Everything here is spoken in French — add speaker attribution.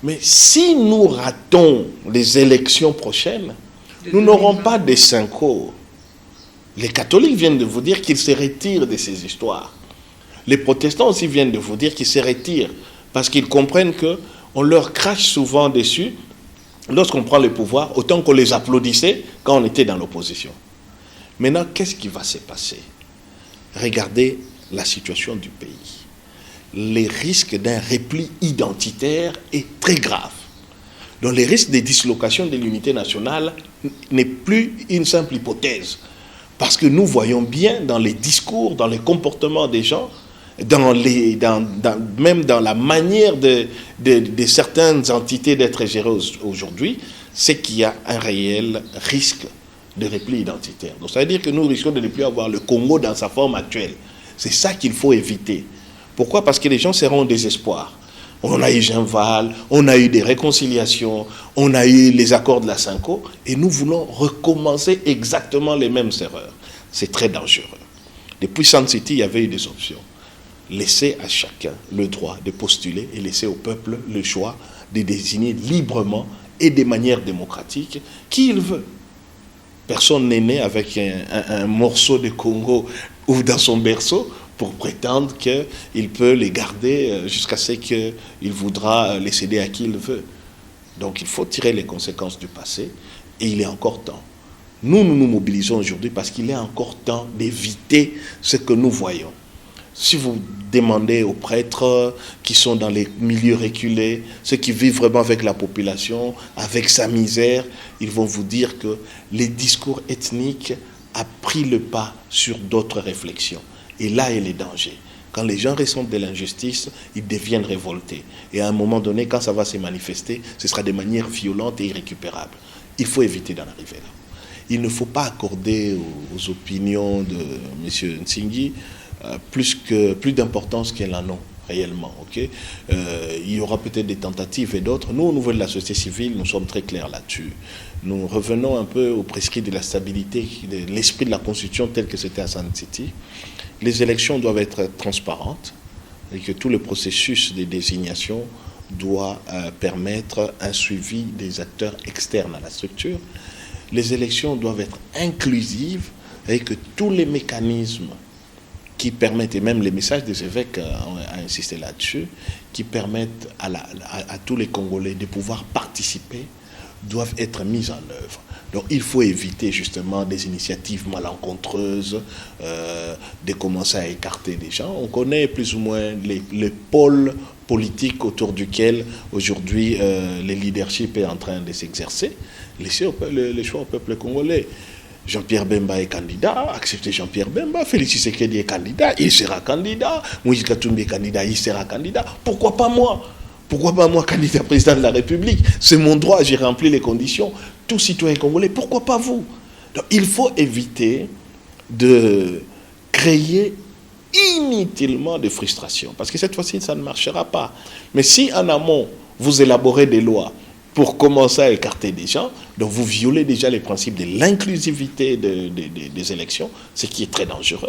Speaker 1: Mais si nous ratons les élections prochaines, nous n'aurons pas de Cinco. Les catholiques viennent de vous dire qu'ils se retirent de ces histoires. Les protestants aussi viennent de vous dire qu'ils se retirent parce qu'ils comprennent qu'on leur crache souvent dessus lorsqu'on prend le pouvoir, autant qu'on les applaudissait quand on était dans l'opposition. Maintenant, qu'est-ce qui va se passer? Regardez la situation du pays. Les risques d'un repli identitaire est très grave. Donc les risques de dislocation de l'unité nationale n'est plus une simple hypothèse. Parce que nous voyons bien dans les discours, dans les comportements des gens, même dans la manière de certaines entités d'être gérées aujourd'hui, c'est qu'il y a un réel risque de repli identitaire. Donc ça veut dire que nous risquons de ne plus avoir le Congo dans sa forme actuelle. C'est ça qu'il faut éviter. Pourquoi? Parce que les gens seront au désespoir. On a eu Jean Val, on a eu des réconciliations, on a eu les accords de la Cinco, et nous voulons recommencer exactement les mêmes erreurs. C'est très dangereux. Depuis Sun City, il y avait eu des options. Laisser à chacun le droit de postuler et laisser au peuple le choix de désigner librement et de manière démocratique qui il veut. Personne n'est né avec un morceau de Congo ou dans son berceau pour prétendre qu'il peut les garder jusqu'à ce qu'il voudra les céder à qui il veut. Donc il faut tirer les conséquences du passé et il est encore temps. Nous nous mobilisons aujourd'hui parce qu'il est encore temps d'éviter ce que nous voyons. Si vous demandez aux prêtres qui sont dans les milieux reculés, ceux qui vivent vraiment avec la population, avec sa misère, ils vont vous dire que les discours ethniques ont pris le pas sur d'autres réflexions. Et là est le danger. Quand les gens ressentent de l'injustice, ils deviennent révoltés. Et à un moment donné, quand ça va se manifester, ce sera de manière violente et irrécupérable. Il faut éviter d'en arriver là. Il ne faut pas accorder aux opinions de M. Ntsingui plus d'importance qu'elles en ont réellement. Okay? Il y aura peut-être des tentatives et d'autres. Nous, au niveau de la société civile, nous sommes très clairs là-dessus. Nous revenons un peu au prescrit de la stabilité, de l'esprit de la Constitution tel que c'était à Sun City. Les élections doivent être transparentes et que tout le processus de désignation doit permettre un suivi des acteurs externes à la structure. Les élections doivent être inclusives et que tous les mécanismes qui permettent, et même les messages des évêques ont insisté là-dessus, qui permettent à tous les Congolais de pouvoir participer, doivent être mis en œuvre. Donc il faut éviter justement des initiatives malencontreuses, de commencer à écarter des gens. On connaît plus ou moins les pôles politiques autour duquel aujourd'hui le leadership est en train de s'exercer. Laissez le choix au peuple congolais. Jean-Pierre Bemba est candidat, acceptez Jean-Pierre Bemba, Félix Tshisekedi est candidat, il sera candidat, Moïse Katumbi est candidat, il sera candidat. Pourquoi pas moi? Pourquoi pas moi, candidat président de la République? C'est mon droit, j'ai rempli les conditions. Tout citoyen congolais, pourquoi pas vous? Donc, il faut éviter de créer inutilement de frustration. Parce que cette fois-ci, ça ne marchera pas. Mais si en amont, vous élaborez des lois pour commencer à écarter des gens, donc vous violez déjà les principes de l'inclusivité des élections, ce qui est très dangereux.